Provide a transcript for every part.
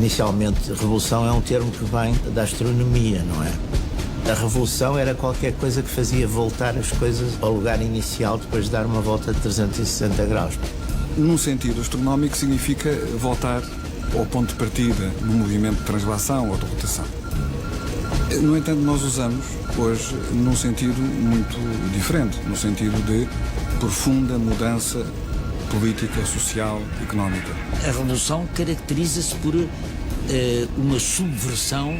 Inicialmente, revolução é um termo que vem da astronomia, não é? A revolução era qualquer coisa que fazia voltar as coisas ao lugar inicial depois de dar uma volta de 360 graus. Num sentido astronómico, significa voltar ao ponto de partida no movimento de translação ou de rotação. No entanto, nós usamos hoje num sentido muito diferente, no sentido de profunda mudança política, social, económica. A revolução caracteriza-se por uma subversão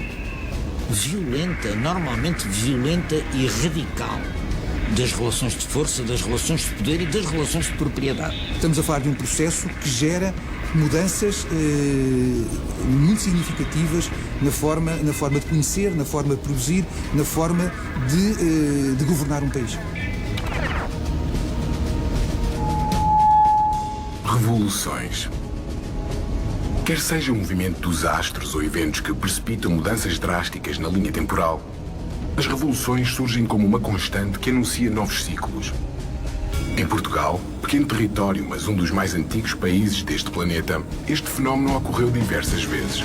violenta, normalmente violenta e radical, das relações de força, das relações de poder e das relações de propriedade. Estamos a falar de um processo que gera mudanças muito significativas na forma de conhecer, na forma de produzir, na forma de governar um país. Revoluções. Quer seja o movimento dos astros ou eventos que precipitam mudanças drásticas na linha temporal, as revoluções surgem como uma constante que anuncia novos ciclos. Em Portugal, pequeno território, mas um dos mais antigos países deste planeta, este fenómeno ocorreu diversas vezes.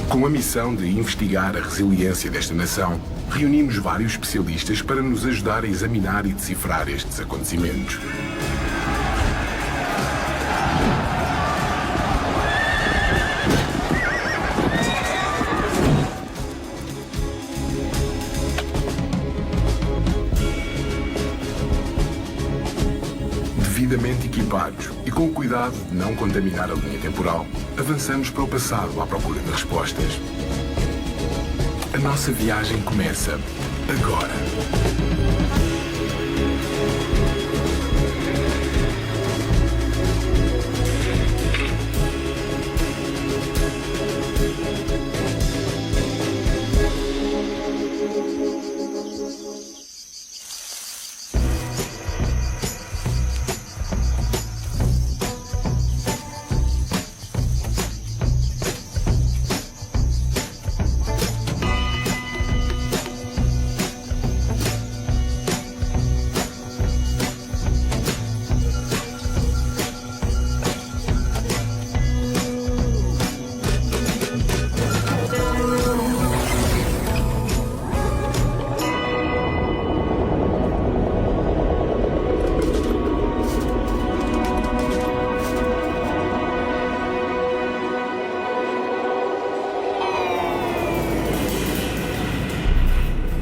Com a missão de investigar a resiliência desta nação, reunimos vários especialistas para nos ajudar a examinar e decifrar estes acontecimentos. Devidamente equipados e com o cuidado de não contaminar a linha temporal, avançamos para o passado à procura de respostas. A nossa viagem começa agora.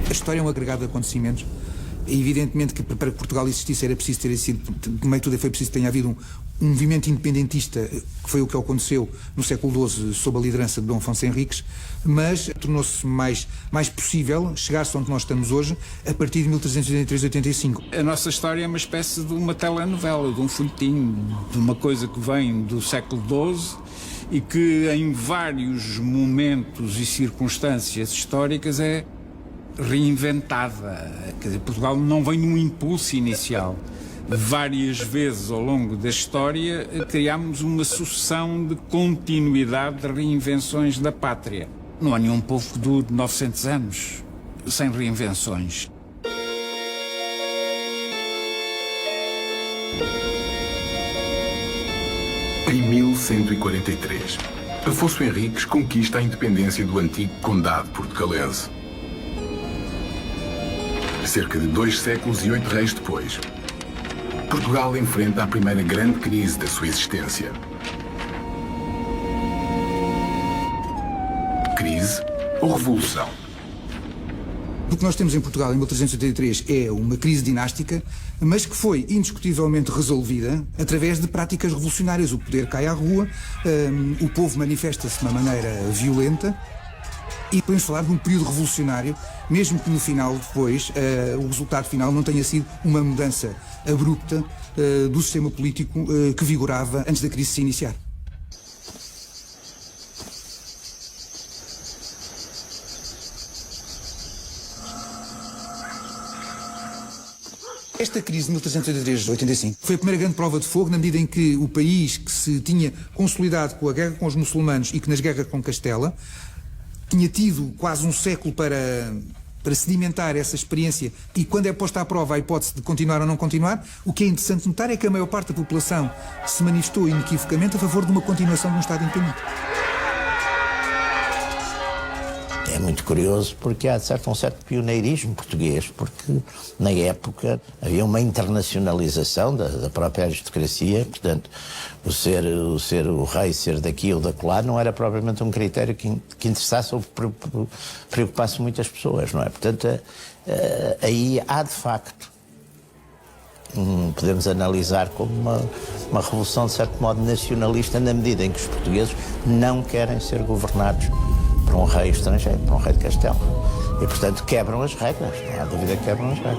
A história é um agregado de acontecimentos. Evidentemente que para que Portugal existisse era preciso ter sido, no meio de tudo foi preciso que tenha havido um movimento independentista, que foi o que aconteceu no século XII sob a liderança de Dom Afonso Henriques, mas tornou-se mais possível chegar-se onde nós estamos hoje a partir de 1383-85. A nossa história é uma espécie de uma telenovela, de um folhetim, de uma coisa que vem do século XII e que em vários momentos e circunstâncias históricas é reinventada. Quer dizer, Portugal não vem num impulso inicial. Várias vezes ao longo da história criámos uma sucessão de continuidade de reinvenções da pátria. Não há nenhum povo que dure 900 anos sem reinvenções. Em 1143, Afonso Henriques conquista a independência do antigo condado portucalense. Cerca de 2 séculos e 8 reis depois, Portugal enfrenta a primeira grande crise da sua existência. Crise ou revolução? O que nós temos em Portugal em 1383 é uma crise dinástica, mas que foi indiscutivelmente resolvida através de práticas revolucionárias. O poder cai à rua, o povo manifesta-se de uma maneira violenta. E podemos falar de um período revolucionário, mesmo que no final, depois, o resultado final não tenha sido uma mudança abrupta do sistema político que vigorava antes da crise se iniciar. Esta crise de 1383-85 foi a primeira grande prova de fogo, na medida em que o país que se tinha consolidado com a guerra com os muçulmanos e que nas guerras com Castela tinha tido quase um século para para sedimentar essa experiência e, quando é posta à prova a hipótese de continuar ou não continuar, o que é interessante notar é que a maior parte da população se manifestou inequivocamente a favor de uma continuação de um Estado independente. É muito curioso porque há um certo pioneirismo português, porque na época havia uma internacionalização da própria aristocracia, portanto o rei ser daqui ou daquela não era propriamente um critério que interessasse ou preocupasse muitas pessoas, não é? Portanto, aí há de facto, podemos analisar como uma revolução de certo modo nacionalista, na medida em que os portugueses não querem ser governados por um rei estrangeiro, por um rei de Castelo. E, portanto, quebram as regras. Não há dúvida que quebram as regras.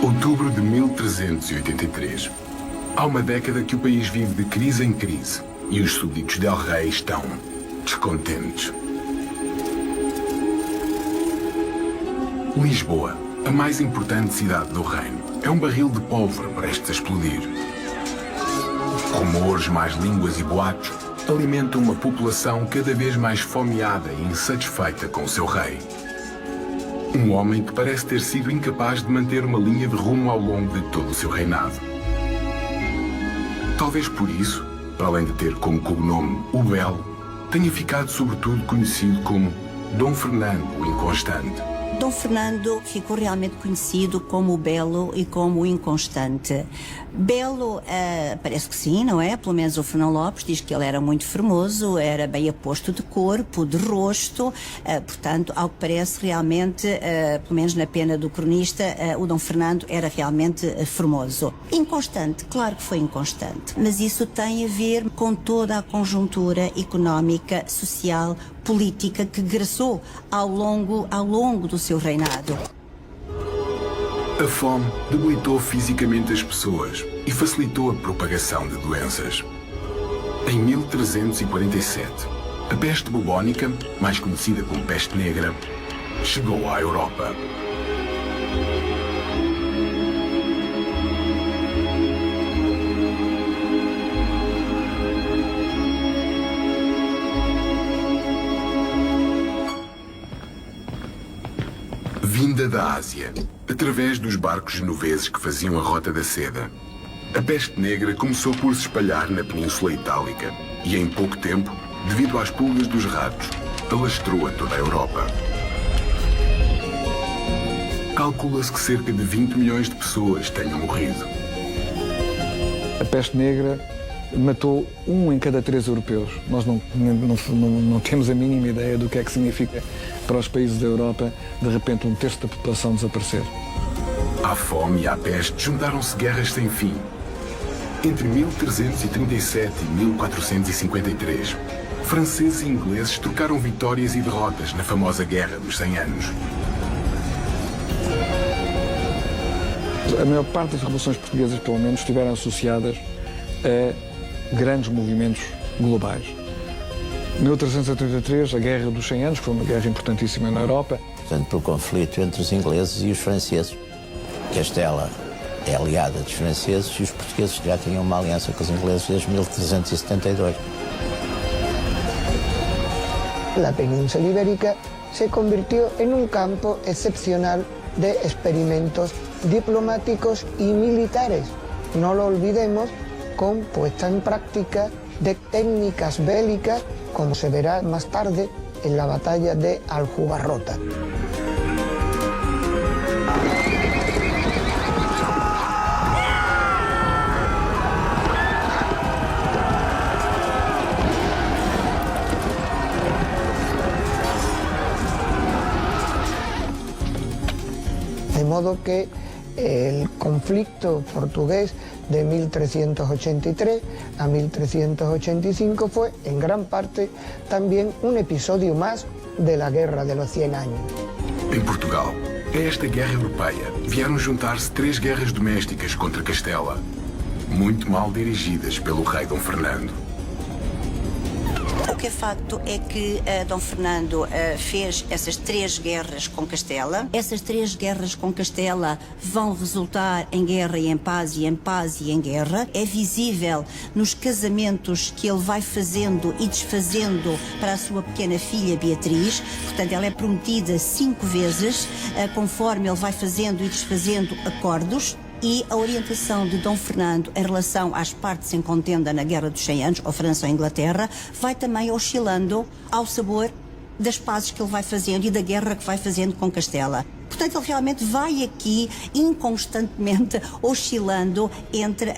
Outubro de 1383. Há uma década que o país vive de crise em crise e os súbditos del Rei estão descontentes. Lisboa, a mais importante cidade do reino, é um barril de pólvora prestes a explodir. Rumores, más línguas e boatos alimentam uma população cada vez mais fomeada e insatisfeita com o seu rei. Um homem que parece ter sido incapaz de manter uma linha de rumo ao longo de todo o seu reinado. Talvez por isso, para além de ter como cognome o Belo, tenha ficado sobretudo conhecido como Dom Fernando o Inconstante. Dom Fernando ficou realmente conhecido como o Belo e como o Inconstante. Belo, parece que sim, não é? Pelo menos o Fernão Lopes diz que ele era muito formoso, era bem aposto de corpo, de rosto, portanto, ao que parece realmente, pelo menos na pena do cronista, o Dom Fernando era realmente formoso. Inconstante, claro que foi inconstante, mas isso tem a ver com toda a conjuntura económica, social, política que graçou ao longo do seu reinado. A fome debilitou fisicamente as pessoas e facilitou a propagação de doenças. Em 1347, a peste bubónica, mais conhecida como peste negra, chegou à Europa. Vinda da Ásia, através dos barcos genoveses que faziam a Rota da Seda, a peste negra começou por se espalhar na Península Itálica e, em pouco tempo, devido às pulgas dos ratos, alastrou a toda a Europa. Calcula-se que cerca de 20 milhões de pessoas tenham morrido. A peste negra matou 1 em cada 3 europeus. Nós não temos a mínima ideia do que é que significa para os países da Europa, de repente, 1/3 da população desaparecer. À fome e à peste juntaram-se guerras sem fim. Entre 1337 e 1453, franceses e ingleses trocaram vitórias e derrotas na famosa Guerra dos 100 Anos. A maior parte das revoluções portuguesas, pelo menos, estiveram associadas a grandes movimentos globais. 1383, a Guerra dos 100 Anos, que foi uma guerra importantíssima na Europa. Portanto, pelo conflito entre os ingleses e os franceses. Castela é aliada dos franceses e os portugueses já tinham uma aliança com os ingleses desde 1372. La península ibérica se convirtió en un campo excepcional de experimentos diplomáticos y militares. No lo olvidemos, con puesta en práctica de técnicas bélicas, como se verá más tarde en la batalla de Aljubarrota. modo que el conflicto portugués de 1383 a 1385 fue en gran parte también un episodio más de la Guerra de los 100 años. Em Portugal, a esta guerra europeia vieram juntar-se 3 guerras domésticas contra Castela, muito mal dirigidas pelo rei Dom Fernando. O que é facto é que Dom Fernando fez essas 3 guerras com Castela. Essas 3 guerras com Castela vão resultar em guerra e em paz, e em paz e em guerra. É visível nos casamentos que ele vai fazendo e desfazendo para a sua pequena filha Beatriz. Portanto, ela é prometida 5 vezes, conforme ele vai fazendo e desfazendo acordos. E a orientação de Dom Fernando em relação às partes em contenda na Guerra dos 100 Anos, ou França ou Inglaterra, vai também oscilando ao sabor das pazes que ele vai fazendo e da guerra que vai fazendo com Castela. Portanto, ele realmente vai aqui inconstantemente oscilando entre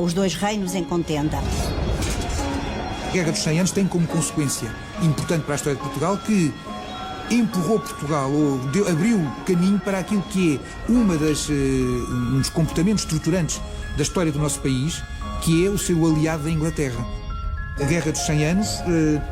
os dois reinos em contenda. A Guerra dos 100 Anos tem como consequência importante para a história de Portugal que empurrou Portugal, ou abriu caminho para aquilo que é um dos comportamentos estruturantes da história do nosso país, que é o seu aliado da Inglaterra. A Guerra dos 100 Anos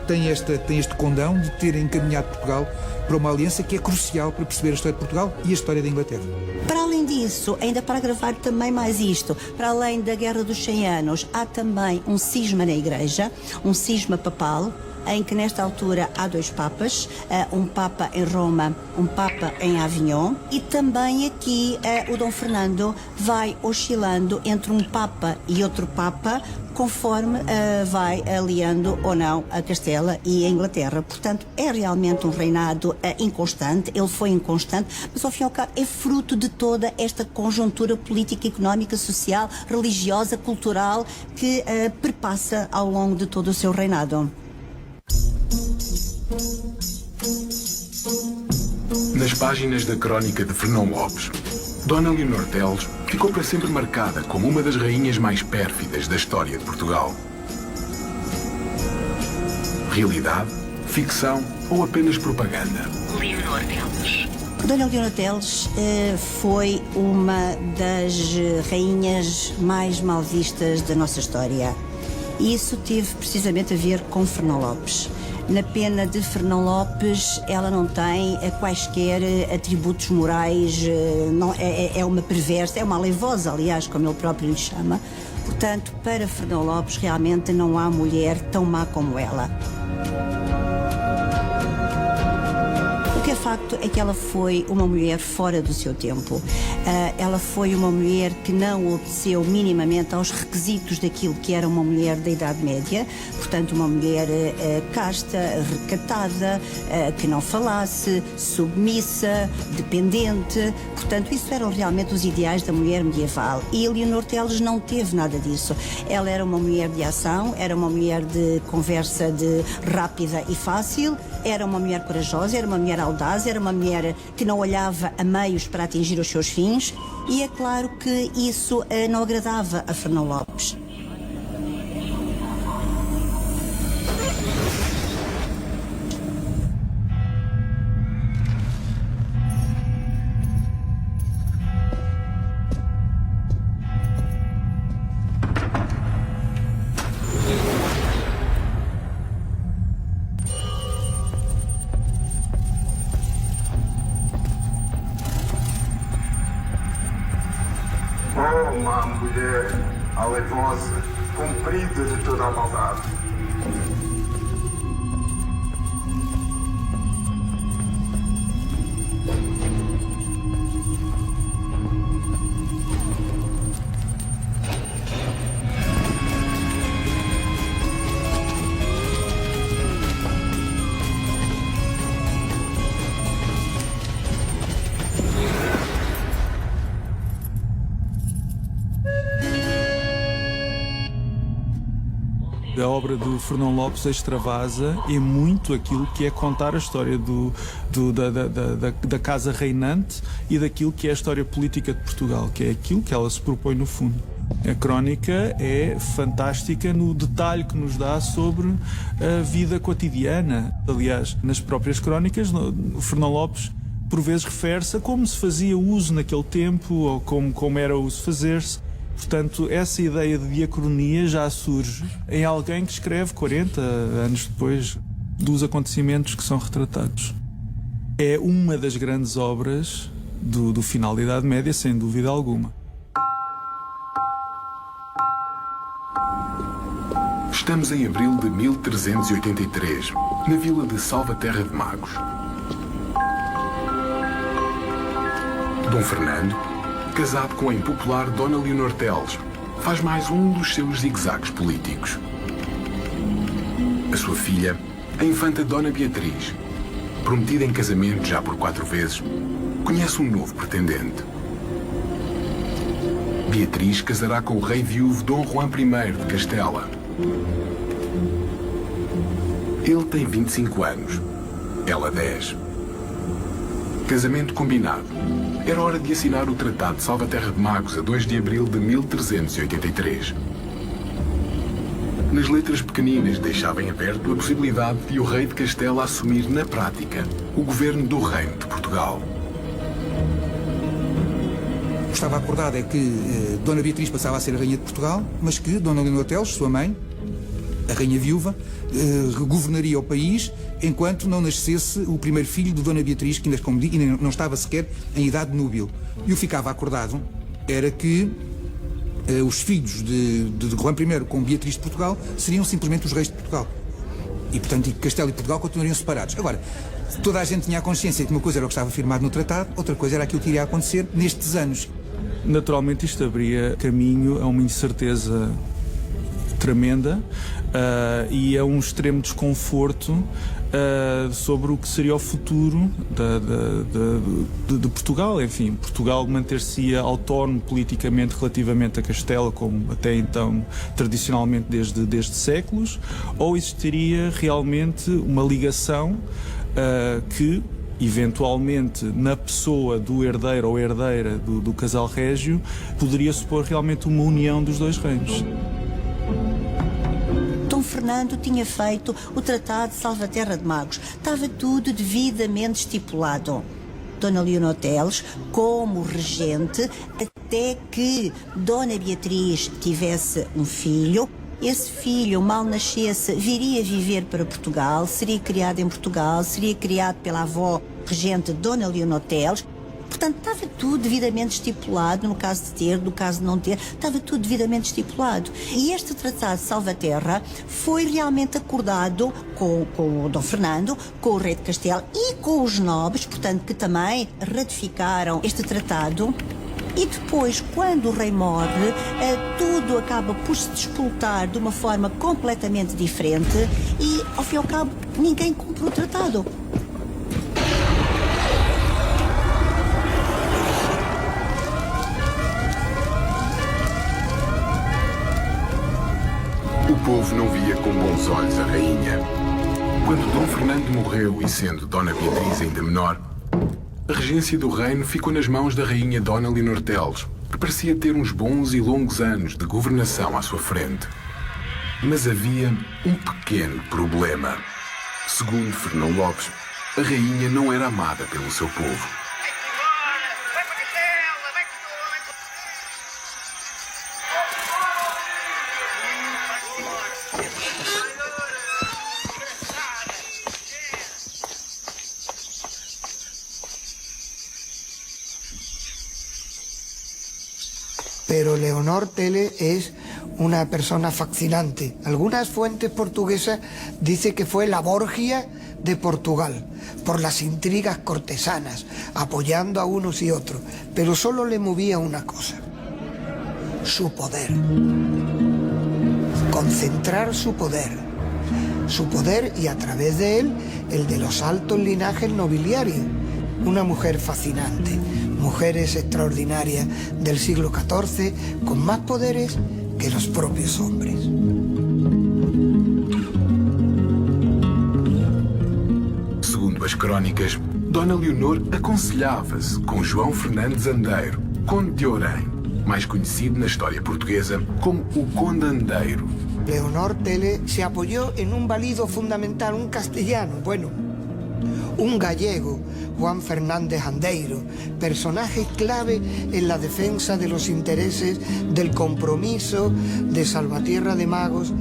tem este condão de ter encaminhado Portugal para uma aliança que é crucial para perceber a história de Portugal e a história da Inglaterra. Para além disso, ainda para agravar também mais isto, para além da Guerra dos 100 Anos, há também um cisma na Igreja, um cisma papal, em que nesta altura há 2 papas, um papa em Roma, um papa em Avignon, e também aqui o Dom Fernando vai oscilando entre um papa e outro papa, conforme vai aliando ou não a Castela e a Inglaterra. Portanto, é realmente um reinado inconstante, ele foi inconstante, mas ao fim e ao cabo é fruto de toda esta conjuntura política, económica, social, religiosa, cultural, que perpassa ao longo de todo o seu reinado. Nas páginas da crónica de Fernão Lopes, Dona Leonor Teles ficou para sempre marcada como uma das rainhas mais pérfidas da história de Portugal. Realidade, ficção ou apenas propaganda? Leonor Teles. Dona Leonor Teles foi uma das rainhas mais mal vistas da nossa história. E isso teve precisamente a ver com Fernão Lopes. Na pena de Fernão Lopes, ela não tem quaisquer atributos morais, não, é uma perversa, é uma aleivosa, aliás, como ele próprio lhe chama. Portanto, para Fernão Lopes, realmente não há mulher tão má como ela. O que é facto é que ela foi uma mulher fora do seu tempo. Ela foi uma mulher que não obedeceu minimamente aos requisitos daquilo que era uma mulher da Idade Média. Portanto, uma mulher casta, recatada, que não falasse, submissa, dependente. Portanto, isso eram realmente os ideais da mulher medieval. E Leonor Teles não teve nada disso. Ela era uma mulher de ação, era uma mulher de conversa rápida e fácil, era uma mulher corajosa, era uma mulher audaz, era uma mulher que não olhava a meios para atingir os seus fins, e é claro que isso não agradava a Fernão Lopes. Uma mulher alevosa, comprida de toda a maldade. A obra do Fernão Lopes extravasa é muito aquilo que é contar a história da casa reinante e daquilo que é a história política de Portugal, que é aquilo que ela se propõe no fundo. A crónica é fantástica no detalhe que nos dá sobre a vida cotidiana. Aliás, nas próprias crónicas, o Fernão Lopes por vezes refere-se a como se fazia uso naquele tempo ou como era uso fazer-se. Portanto, essa ideia de diacronia já surge em alguém que escreve 40 anos depois dos acontecimentos que são retratados. É uma das grandes obras do final da Idade Média, sem dúvida alguma. Estamos em abril de 1383, na vila de Salvaterra de Magos. Dom Fernando, casado com a impopular Dona Leonor Teles, faz mais um dos seus zigue-zagues políticos. A sua filha, a infanta Dona Beatriz, prometida em casamento já por 4 vezes, conhece um novo pretendente. Beatriz casará com o rei viúvo Dom Juan I de Castela. Ele tem 25 anos, ela 10. Casamento combinado. Era hora de assinar o Tratado de Salvaterra de Magos a 2 de abril de 1383. Nas letras pequeninas deixava em aberto a possibilidade de o rei de Castela assumir na prática o governo do Reino de Portugal. O que estava acordado é que Dona Beatriz passava a ser a rainha de Portugal, mas que Dona Leonor Teles, sua mãe, a rainha viúva, governaria o país enquanto não nascesse o primeiro filho de Dona Beatriz, que ainda, como digo, não estava sequer em idade núbil. E o que ficava acordado era que os filhos de Juan I com Beatriz de Portugal seriam simplesmente os reis de Portugal. E, portanto, Castela e Portugal continuariam separados. Agora, toda a gente tinha a consciência de que uma coisa era o que estava firmado no tratado, outra coisa era aquilo que iria acontecer nestes anos. Naturalmente isto abria caminho a uma incerteza tremenda e a um extremo desconforto sobre o que seria o futuro de Portugal. Enfim, Portugal manter-se-ia autónomo politicamente relativamente a Castela, como até então tradicionalmente desde séculos, ou existiria realmente uma ligação que eventualmente na pessoa do herdeiro ou herdeira do casal régio poderia supor realmente uma união dos dois reinos. Dom Fernando tinha feito o Tratado de Salvaterra de Magos. Estava tudo devidamente estipulado. Dona Leonor Teles, como regente, até que Dona Beatriz tivesse um filho. Esse filho, mal nascesse, viria viver para Portugal, seria criado em Portugal, seria criado pela avó regente Dona Leonor Teles. Portanto, estava tudo devidamente estipulado, no caso de ter, no caso de não ter, estava tudo devidamente estipulado. E este Tratado de Salvaterra foi realmente acordado com o Dom Fernando, com o rei de Castela e com os nobres, portanto, que também ratificaram este tratado. E depois, quando o rei morre, tudo acaba por se despoltar de uma forma completamente diferente e, ao fim e ao cabo, ninguém cumpre o tratado. O povo não via com bons olhos a rainha. Quando Dom Fernando morreu e sendo Dona Beatriz ainda menor, a regência do reino ficou nas mãos da rainha Dona Leonor Teles, que parecia ter uns bons e longos anos de governação à sua frente. Mas havia um pequeno problema. Segundo Fernão Lopes, a rainha não era amada pelo seu povo. Pero Leonor Teles es una persona fascinante. Algunas fuentes portuguesas dicen que fue la Borgia de Portugal, por las intrigas cortesanas, apoyando a unos y otros. Pero solo le movía una cosa: su poder. Concentrar su poder. Su poder y a través de él, el de los altos linajes nobiliarios. Una mujer fascinante. Mujeres extraordinarias del siglo XIV con más poderes que los propios hombres. Segundo as crónicas, Dona Leonor aconselhava-se com João Fernandes Andeiro, Conde de Orém, mais conhecido na história portuguesa como o Conde Andeiro. Leonor Teles se apoyó en un válido fundamental, un castellano. Bueno, Un gallego, Juan Fernández Andeiro, personaje clave en la defensa de los intereses del compromiso de Salvatierra de Magos,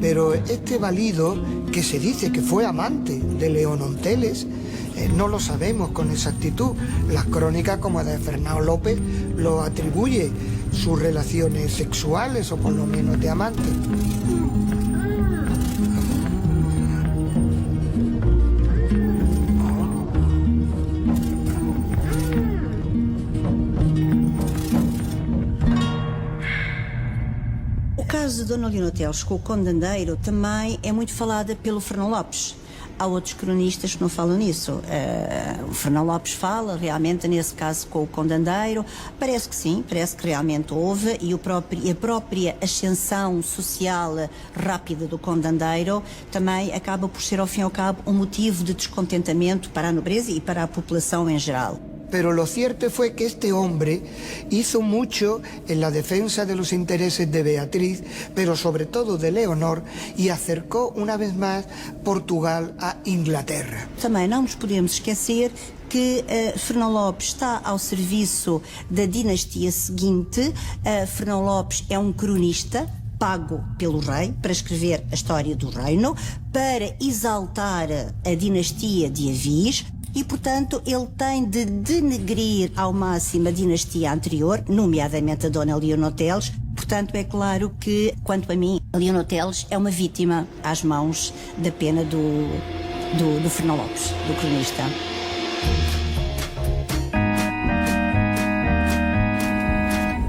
pero este valido, que se dice que fue amante de Leonor Teles, no lo sabemos con exactitud. Las crónicas como la de Fernando López lo atribuye sus relaciones sexuales o por lo menos de amante. O caso de Dona Leonor Teles com o Condendeiro também é muito falada pelo Fernão Lopes. Há outros cronistas que não falam nisso. O Fernão Lopes fala realmente nesse caso com o Condendeiro. Parece que sim, parece que realmente houve, e a própria ascensão social rápida do Condendeiro também acaba por ser, ao fim e ao cabo, um motivo de descontentamento para a nobreza e para a população em geral. Pero lo cierto fue que este hombre hizo mucho en la defensa de los intereses de Beatriz, pero sobre todo de Leonor, y acercó una vez más Portugal a Inglaterra. Também não nos podemos esquecer que Fernão Lopes está ao serviço da dinastia seguinte. Fernão Lopes é um cronista pago pelo rei para escrever a história do reino, para exaltar a dinastia de Avis. E, portanto, ele tem de denegrir ao máximo a dinastia anterior, nomeadamente a Dona Leonor Teles. Portanto, é claro que, quanto a mim, a Leonor Teles é uma vítima às mãos da pena do Fernão Lopes, do cronista.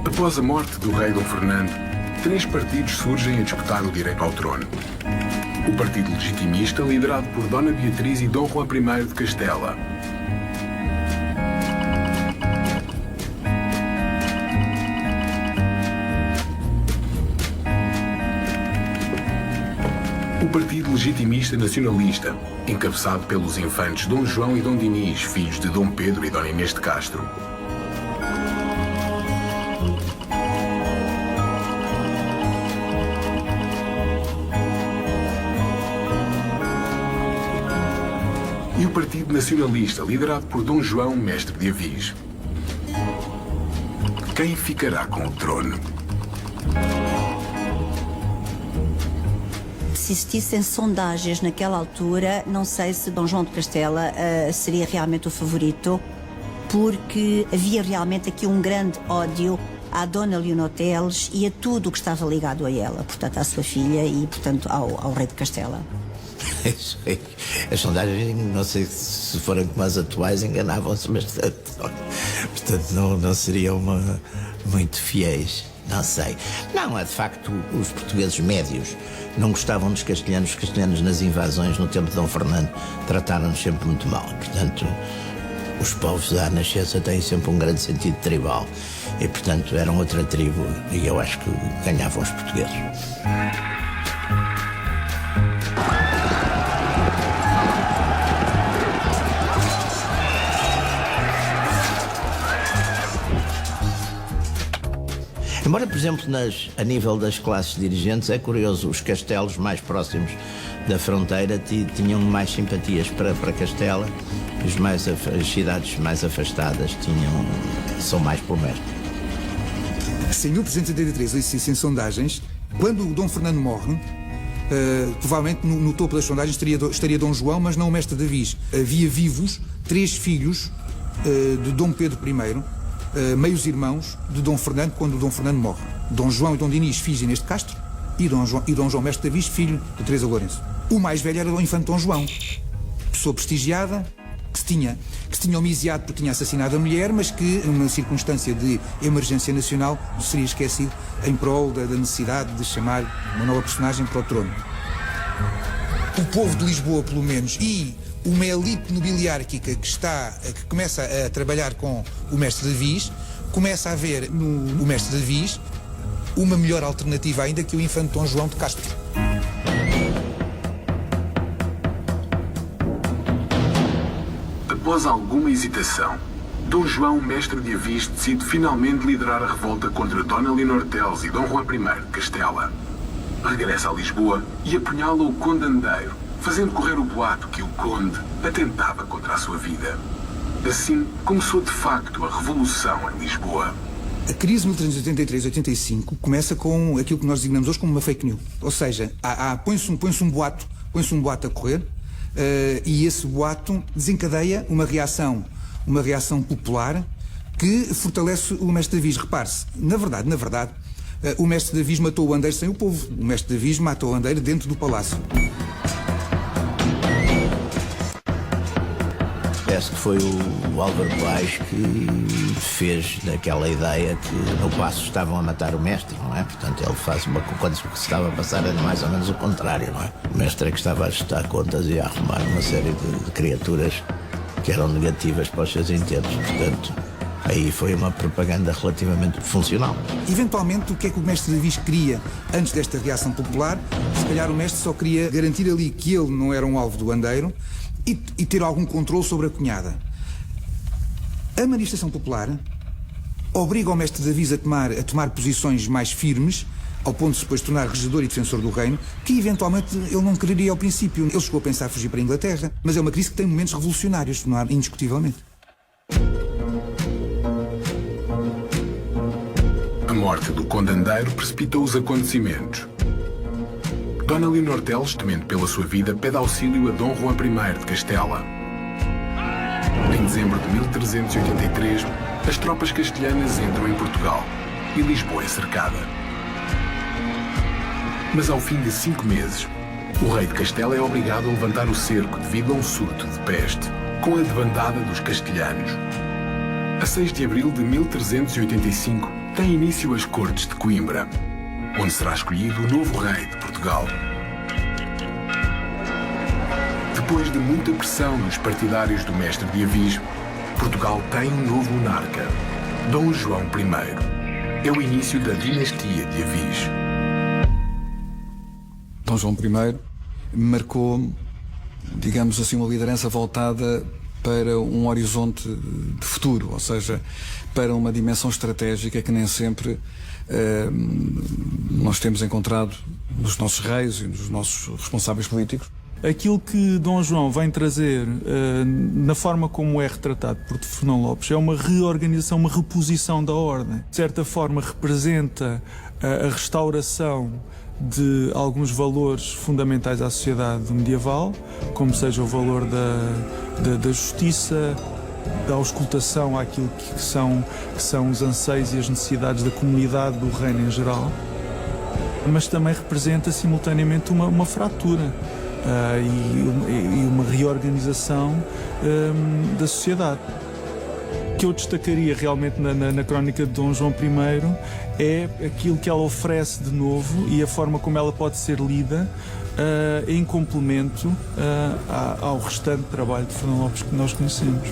Após a morte do rei Dom Fernando, 3 partidos surgem a disputar o direito ao trono. O Partido Legitimista, liderado por Dona Beatriz e Dom Juan I de Castela. O Partido Legitimista Nacionalista, encabeçado pelos infantes Dom João e Dom Dinis, filhos de Dom Pedro e Dona Inês de Castro. E o Partido Nacionalista, liderado por Dom João, mestre de Avis. Quem ficará com o trono? Se existissem sondagens naquela altura, não sei se Dom João de Castela seria realmente o favorito, porque havia realmente aqui um grande ódio à Dona Leonor Teles e a tudo o que estava ligado a ela, portanto à sua filha e, portanto, ao rei de Castela. As sondagens, não sei se forem como as atuais, enganavam-se bastante. Portanto, não seriam muito fiéis. Não sei. Não, de facto, os portugueses médios não gostavam dos castelhanos. Os castelhanos nas invasões, no tempo de Dom Fernando, trataram-nos sempre muito mal. Portanto, os povos à nascença têm sempre um grande sentido tribal. E, portanto, eram outra tribo e eu acho que ganhavam os portugueses. Embora, por exemplo, a nível das classes dirigentes, é curioso, os castelos mais próximos da fronteira tinham mais simpatias para Castela, as cidades mais afastadas são mais por mestre. Em 1383, existem sondagens, quando o Dom Fernando morre, provavelmente no topo das sondagens estaria Dom João, mas não o mestre de Avis. Havia vivos 3 filhos de Dom Pedro I, meios irmãos de Dom Fernando quando Dom Fernando morre. Dom João e Dom Dinis, filhos de Inês de Castro, e Dom João Mestre de Avis, filho de Teresa Lourenço. O mais velho era o infante Dom João, pessoa prestigiada, que se tinha homiciado porque tinha assassinado a mulher, mas que, numa circunstância de emergência nacional, seria esquecido em prol da necessidade de chamar uma nova personagem para o trono. O povo de Lisboa, pelo menos, e uma elite nobiliárquica que começa a trabalhar com o mestre de Avis, começa a ver no mestre de Avis uma melhor alternativa ainda que o infante Dom João de Castro. Após alguma hesitação, Dom João, mestre de Avis, decide finalmente liderar a revolta contra Dona Leonor Teles e Dom Juan I de Castela. Regressa a Lisboa e apunhala o Condendeiro, fazendo correr o boato que o conde atentava contra a sua vida. Assim começou de facto a Revolução em Lisboa. A crise de 1383-85 começa com aquilo que nós designamos hoje como uma fake news. Ou seja, põe-se um boato a correr e esse boato desencadeia uma reação popular que fortalece o mestre Davis. Repare-se, na verdade, o mestre Davis matou o Andeiro sem o povo. O mestre Davis matou o Andeiro dentro do palácio. Parece que foi o Álvaro Paes que fez daquela ideia que no passo estavam a matar o mestre, não é? Portanto, ele faz quando se estava a passar era mais ou menos o contrário, não é? O mestre é que estava a ajustar contas e a arrumar uma série de criaturas que eram negativas para os seus intentos. Portanto, aí foi uma propaganda relativamente funcional. Eventualmente, o que é que o mestre Davis queria antes desta reação popular? Se calhar o mestre só queria garantir ali que ele não era um alvo do Andeiro e ter algum controle sobre a cunhada. A manifestação popular obriga o mestre Davis a tomar posições mais firmes, ao ponto de se depois tornar regedor e defensor do reino, que eventualmente ele não quereria ao princípio. Ele chegou a pensar fugir para a Inglaterra, mas é uma crise que tem momentos revolucionários, não há, indiscutivelmente. A morte do conde Andeiro precipitou os acontecimentos. Dona Leonor Teles, temente pela sua vida, pede auxílio a Dom Juan I de Castela. Em dezembro de 1383, as tropas castelhanas entram em Portugal e Lisboa é cercada. Mas ao fim de 5 meses, o rei de Castela é obrigado a levantar o cerco devido a um surto de peste, com a debandada dos castelhanos. A 6 de abril de 1385, tem início as Cortes de Coimbra, onde será escolhido o novo rei de Portugal. Depois de muita pressão dos partidários do mestre de Avis, Portugal tem um novo monarca, Dom João I. É o início da dinastia de Avis. Dom João I marcou, digamos assim, uma liderança voltada para um horizonte de futuro, ou seja, para uma dimensão estratégica que nem sempre nós temos encontrado nos nossos reis e nos nossos responsáveis políticos. Aquilo que Dom João vem trazer na forma como é retratado por Fernão Lopes é uma reorganização, uma reposição da ordem. De certa forma representa a restauração de alguns valores fundamentais à sociedade medieval, como seja o valor da justiça, da auscultação àquilo que são os anseios e as necessidades da comunidade, do reino em geral, mas também representa simultaneamente uma fratura e uma reorganização da sociedade. O que eu destacaria realmente na crónica de Dom João I é aquilo que ela oferece de novo e a forma como ela pode ser lida em complemento ao restante trabalho de Fernão Lopes que nós conhecemos.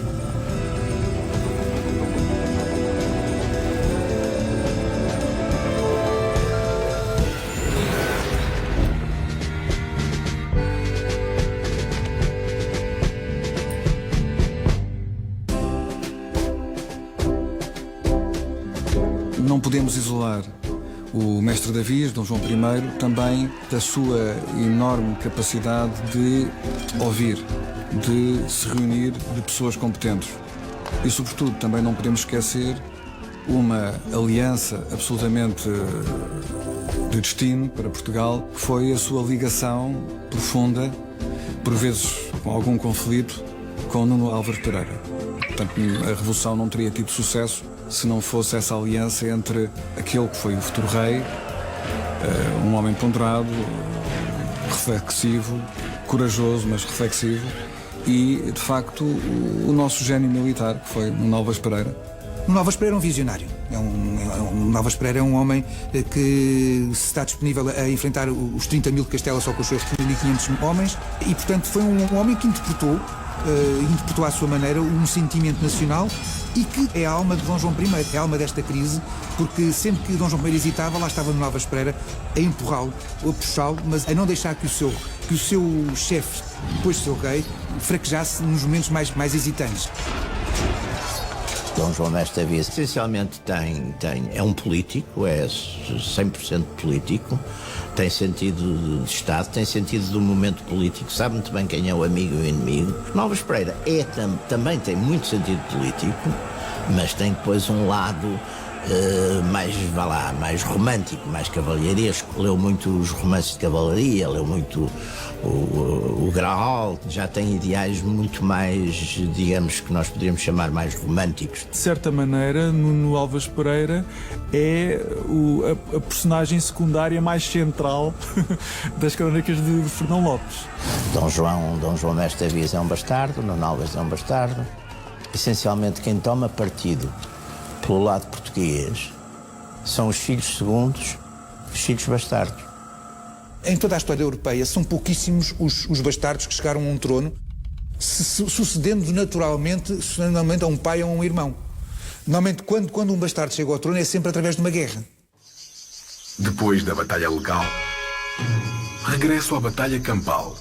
Não podemos isolar o mestre Davis, Dom João I, também da sua enorme capacidade de ouvir, de se reunir de pessoas competentes. E, sobretudo, também não podemos esquecer uma aliança absolutamente de destino para Portugal, que foi a sua ligação profunda, por vezes com algum conflito, com Nuno Álvares Pereira. Portanto, a Revolução não teria tido sucesso se não fosse essa aliança entre aquele que foi o futuro rei, um homem ponderado, reflexivo, corajoso, mas reflexivo, e, de facto, o nosso gênio militar, que foi Nuno Álvares Pereira. Nuno Álvares Pereira é um visionário. Nuno Álvares Pereira é um homem que se está disponível a enfrentar os 30 mil de Castela só com os seus 1.500 homens e, portanto, foi um homem que interpretou à sua maneira um sentimento nacional e que é a alma de Dom João I, é a alma desta crise, porque sempre que Dom João I hesitava, lá estava Nuno Álvares Pereira a empurrá-lo, a puxá-lo, mas a não deixar que o seu chefe, depois do seu rei, fraquejasse nos momentos mais hesitantes. Dom João Mestre Davis essencialmente é um político, é 100% político, tem sentido de Estado, tem sentido do momento político, sabe muito bem quem é o amigo e o inimigo. Álvares Pereira também tem muito sentido político, mas tem depois um lado mais romântico, mais cavalheiresco. Leu muito os romances de cavalaria, leu muito o Graal, já tem ideais muito mais, digamos, que nós poderíamos chamar mais românticos. De certa maneira, Nuno Álvares Pereira é a personagem secundária mais central das crónicas de Fernão Lopes. Dom João Mestre Davies é um bastardo, Nuno Álvares é um bastardo. Essencialmente, quem toma partido pelo lado português são os filhos segundos, os filhos bastardos. Em toda a história europeia, são pouquíssimos os bastardos que chegaram a um trono, sucedendo naturalmente a um pai ou a um irmão. Normalmente, quando um bastardo chega ao trono, é sempre através de uma guerra. Depois da Batalha Legal, regresso à Batalha Campal.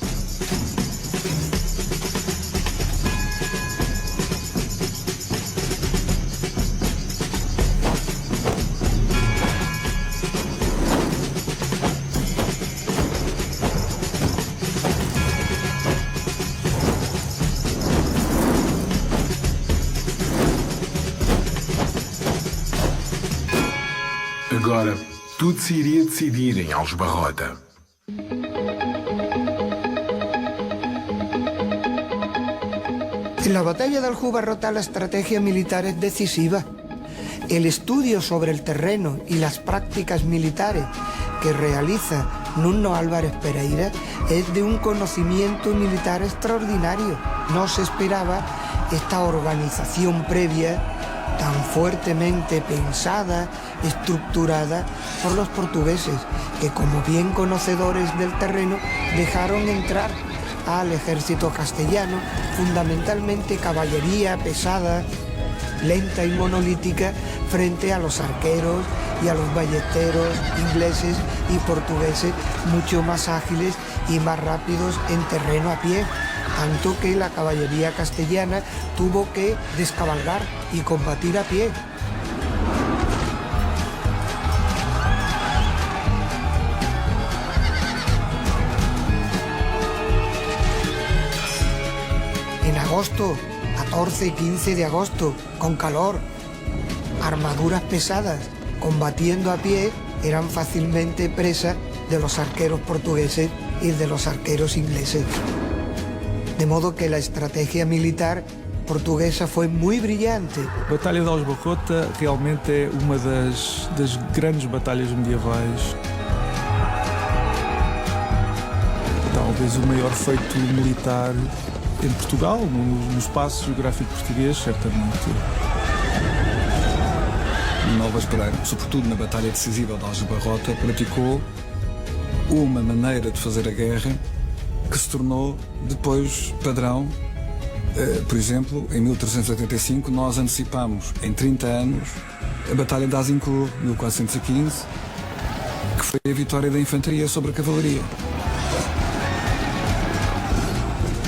Agora, tudo se iria decidir em Aljubarrota. En la batalla de Aljubarrota la estrategia militar es decisiva. El estudio sobre el terreno y las prácticas militares que realiza Nuno Álvares Pereira es de un conocimiento militar extraordinario. No se esperaba esta organización previa tan fuertemente pensada, estructurada por los portugueses, que como bien conocedores del terreno dejaron entrar al ejército castellano, fundamentalmente caballería pesada, lenta y monolítica, frente a los arqueros y a los ballesteros ingleses y portugueses mucho más ágiles y más rápidos en terreno a pie, tanto que la caballería castellana tuvo que descabalgar y combatir a pie. En agosto, 14 y 15 de agosto, con calor, armaduras pesadas, combatiendo a pie, eran fácilmente presa de los arqueros portugueses y de los arqueros ingleses. De modo que la estrategia militar portuguesa foi muito brilhante. A Batalha de Aljubarrota realmente é uma das grandes batalhas medievais. Talvez o maior feito militar em Portugal, no espaço geográfico português, certamente. Nuno Álvares Pereira, sobretudo na batalha decisiva de Aljubarrota, praticou uma maneira de fazer a guerra que se tornou depois padrão. Por exemplo, em 1385 nós antecipámos em 30 anos a Batalha de Azincourt, 1415, que foi a vitória da infantaria sobre a cavalaria.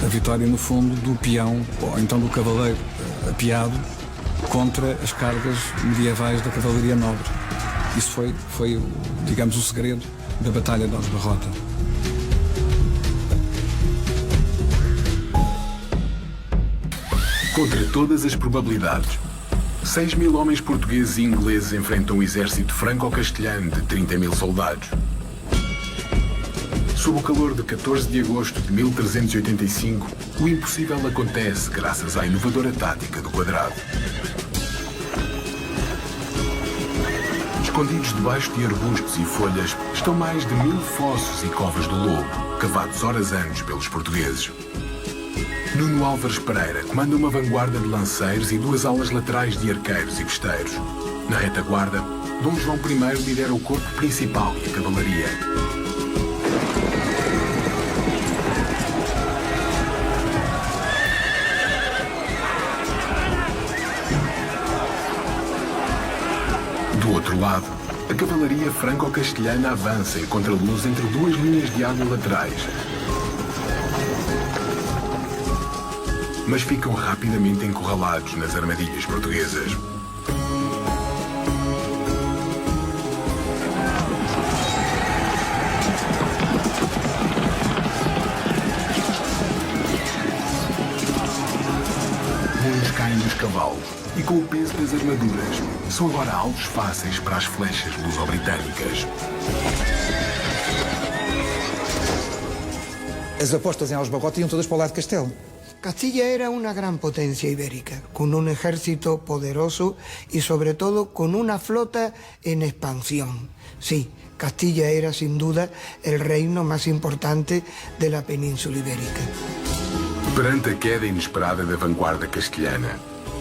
A vitória, no fundo, do peão, ou então do cavaleiro apeado, contra as cargas medievais da cavalaria nobre. Isso foi, digamos, o segredo da Batalha de Aljubarrota. Contra todas as probabilidades, 6.000 homens portugueses e ingleses enfrentam um exército franco-castelhano de 30.000 soldados. Sob o calor de 14 de agosto de 1385, o impossível acontece graças à inovadora tática do quadrado. Escondidos debaixo de arbustos e folhas estão mais de 1000 fossos e covas do lobo, cavados horas anos pelos portugueses. Nuno Álvares Pereira comanda uma vanguarda de lanceiros e 2 alas laterais de arqueiros e besteiros. Na retaguarda, Dom João I lidera o corpo principal e a cavalaria. Do outro lado, a cavalaria franco-castelhana avança em contraluz entre 2 linhas de água laterais. Mas ficam rapidamente encurralados nas armadilhas portuguesas. armadores caem dos cavalos e, com o peso das armaduras, são agora alvos fáceis para as flechas luso-britânicas. As apostas em Aljubarrota iam todas para o lado de Castelo. Castilla era una gran potencia ibérica, con un ejército poderoso y sobre todo con una flota en expansión. Sí, Castilla era sin duda el reino más importante de la península ibérica. Perante a queda inesperada da vanguarda castelhana,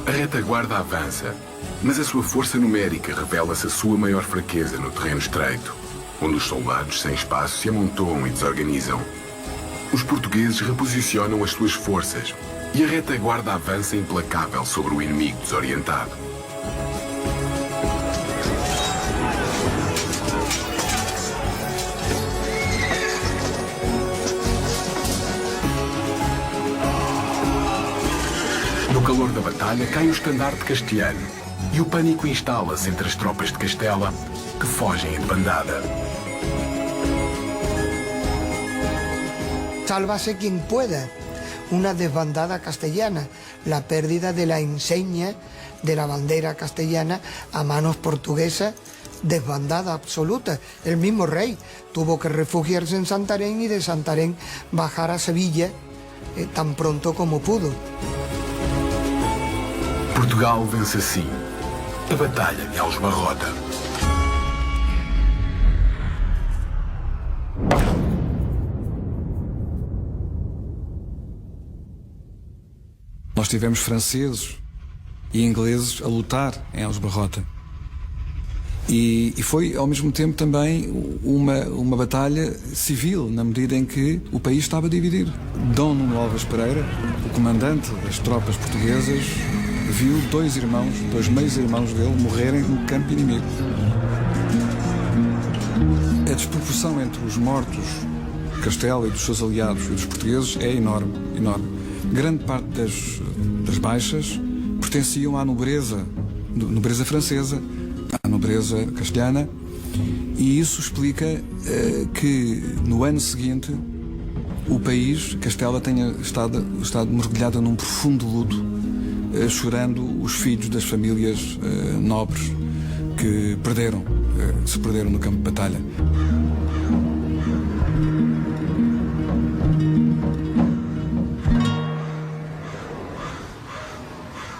a retaguarda avança, mas a sua força numérica revela-se a sua maior fraqueza no terreno estreito, onde os soldados sem espaço se amontoam e desorganizam. Os portugueses reposicionam as suas forças e a retaguarda avança implacável sobre o inimigo desorientado. No calor da batalha cai o estandarte castelhano e o pânico instala-se entre as tropas de Castela, que fogem em bandada. Sálvase quien pueda. Una desbandada castellana, la pérdida de la enseña de la bandera castellana a manos portuguesas, desbandada absoluta. El mismo rey tuvo que refugiarse en Santarém y de Santarém bajar a Sevilla tan pronto como pudo. Portugal vence assim a Batalha de Aljubarrota. Nós tivemos franceses e ingleses a lutar em Aljubarrota. E foi, ao mesmo tempo, também uma batalha civil, na medida em que o país estava dividido. Dom Nuno Alves Pereira, o comandante das tropas portuguesas, viu dois meios-irmãos dele, morrerem no campo inimigo. A desproporção entre os mortos de Castela e dos seus aliados e dos portugueses é enorme, enorme. Grande parte das baixas pertenciam à nobreza francesa, à nobreza castelhana, e isso explica que no ano seguinte o país, Castela, tenha estado mergulhada num profundo luto, chorando os filhos das famílias nobres que se perderam no campo de batalha.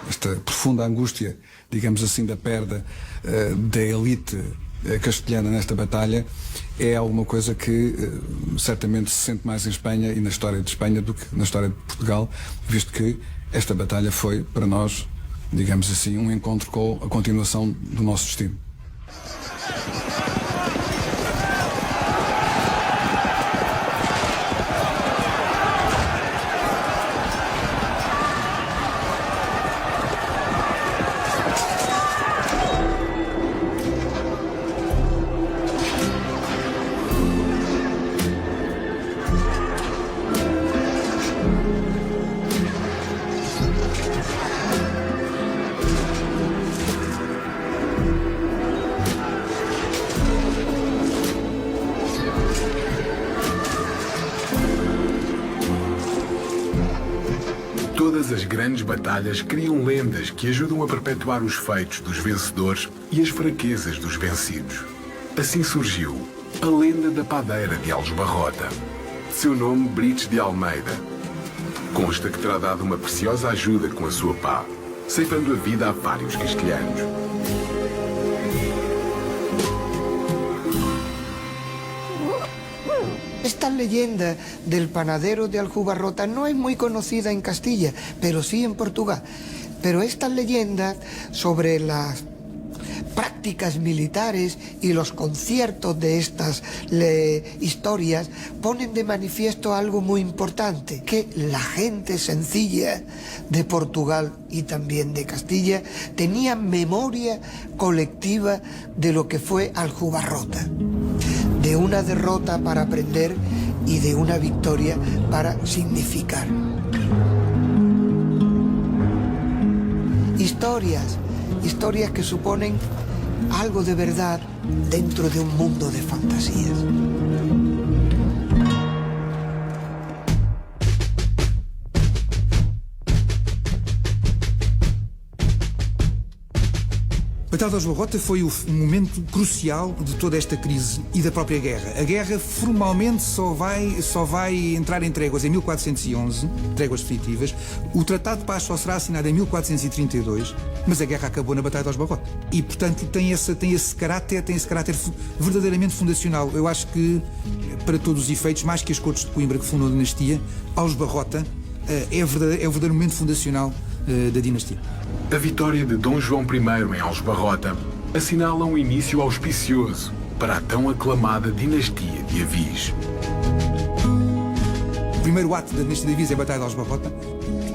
Esta profunda angústia, digamos assim, da perda da elite castelhana nesta batalha é alguma coisa que certamente se sente mais em Espanha e na história de Espanha do que na história de Portugal, visto que esta batalha foi, para nós, digamos assim, um encontro com a continuação do nosso destino. Todas as grandes batalhas criam lendas que ajudam a perpetuar os feitos dos vencedores e as fraquezas dos vencidos. Assim surgiu a lenda da padeira de Aljubarrota. Seu nome, Brites de Almeida. Consta que terá dado uma preciosa ajuda com a sua pá, ceifando a vida a vários castelhanos. Esta leyenda del panadero de Aljubarrota no es muy conocida en Castilla, pero sí en Portugal. Pero esta leyenda sobre las prácticas militares y los conciertos de estas historias ponen de manifiesto algo muy importante, que la gente sencilla de Portugal y también de Castilla tenía memoria colectiva de lo que fue Aljubarrota, de una derrota para aprender y de una victoria para significar. Historias que suponen algo de verdad dentro de un mundo de fantasías. Batalha dos Barrota foi o momento crucial de toda esta crise e da própria guerra. A guerra formalmente só vai entrar em tréguas em 1411, tréguas definitivas. O Tratado de Paz só será assinado em 1432, mas a guerra acabou na Batalha dos Barrota. E, portanto, tem esse caráter verdadeiramente fundacional. Eu acho que, para todos os efeitos, mais que as Cortes de Coimbra que fundam a dinastia, aos Barrota é o verdadeiro momento fundacional da dinastia. A vitória de Dom João I em Aljubarrota assinala um início auspicioso para a tão aclamada dinastia de Avis. O primeiro ato da dinastia de Avis é a Batalha de Aljubarrota.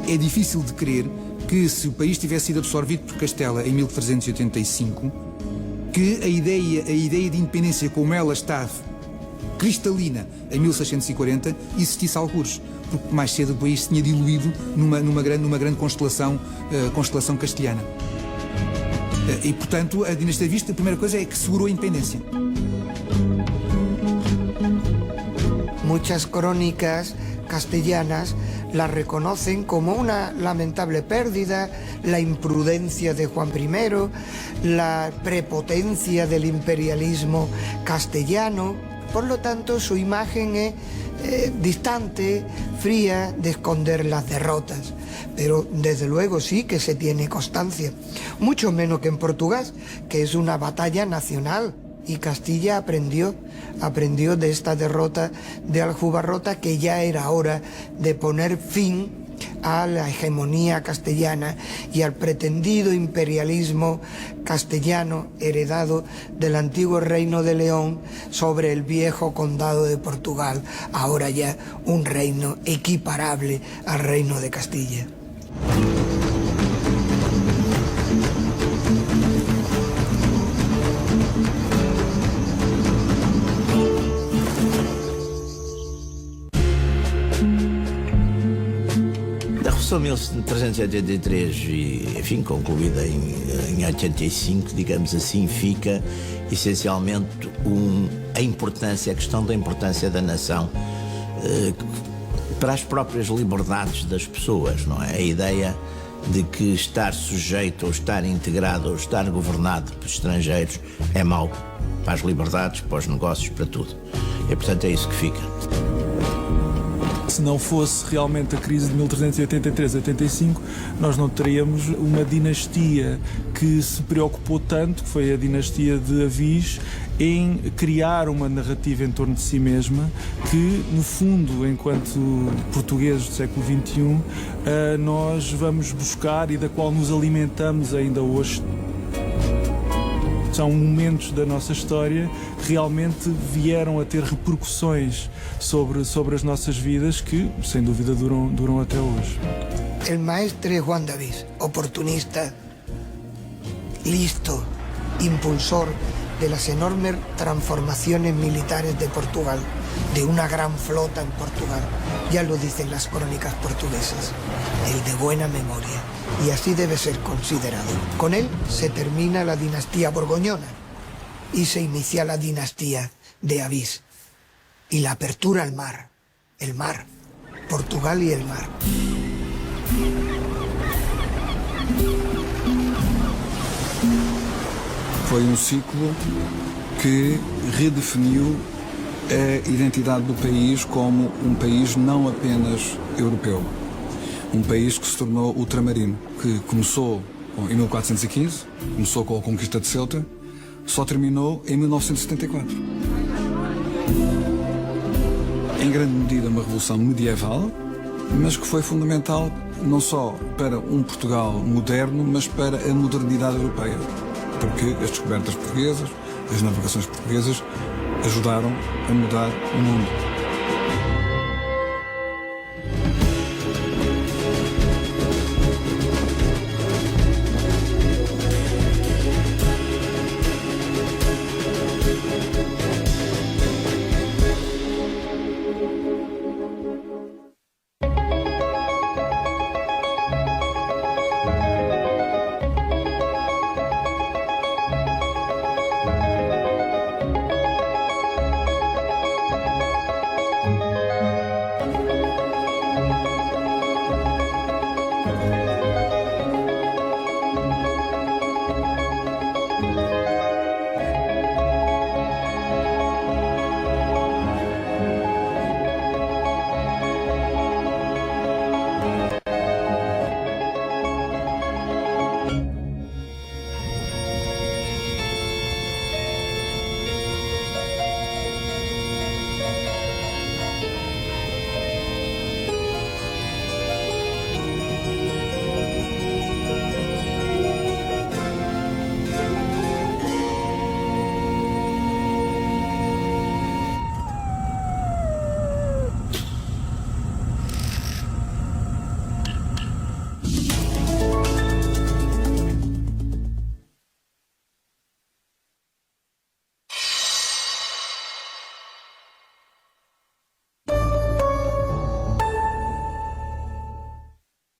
É difícil de crer que, se o país tivesse sido absorvido por Castela em 1385, que a ideia de independência como ela está cristalina em 1640 existisse algures, porque mais cedo o país se tinha diluído numa grande constelação castelhana. E, portanto, a dinastia de Avis, a primeira coisa é que segurou a independência. Muchas crónicas castellanas la reconocen como una lamentable pérdida, la imprudencia de Juan I, la prepotencia del imperialismo castellano. Por lo tanto, su imagen es distante, fría, de esconder las derrotas. Pero desde luego sí que se tiene constancia, mucho menos que en Portugal, que es una batalla nacional. Y Castilla aprendió de esta derrota de Aljubarrota, que ya era hora de poner fin a la hegemonía castellana y al pretendido imperialismo castellano heredado del antiguo reino de León sobre el viejo condado de Portugal, ahora ya un reino equiparable al reino de Castilla. Revolução 1383 e, enfim, concluída em 85, digamos assim, fica essencialmente a questão da importância da nação para as próprias liberdades das pessoas, não é? A ideia de que estar sujeito ou estar integrado ou estar governado por estrangeiros é mau para as liberdades, para os negócios, para tudo. E, portanto, é isso que fica. Se não fosse realmente a crise de 1383-85, nós não teríamos uma dinastia que se preocupou tanto, que foi a dinastia de Avis, em criar uma narrativa em torno de si mesma, que, no fundo, enquanto portugueses do século XXI, nós vamos buscar e da qual nos alimentamos ainda hoje. São momentos da nossa história que realmente vieram a ter repercussões sobre as nossas vidas que, sem dúvida, duram até hoje. El maestre Juan de Avis, oportunista, listo, impulsor de las enormes transformaciones militares de Portugal, de una gran flota en Portugal. Ya lo dicen las crónicas portuguesas, el de buena memoria, y así debe ser considerado. Con él se termina la dinastía borgoñona y se inicia la dinastía de Avis y la apertura al mar, Portugal y el mar. Foi um ciclo que redefiniu a identidade do país como um país não apenas europeu. Um país que se tornou ultramarino, que começou em 1415, começou com a conquista de Ceuta, só terminou em 1974. Em grande medida uma revolução medieval, mas que foi fundamental não só para um Portugal moderno, mas para a modernidade europeia. Porque as descobertas portuguesas, as navegações portuguesas ajudaram a mudar o mundo.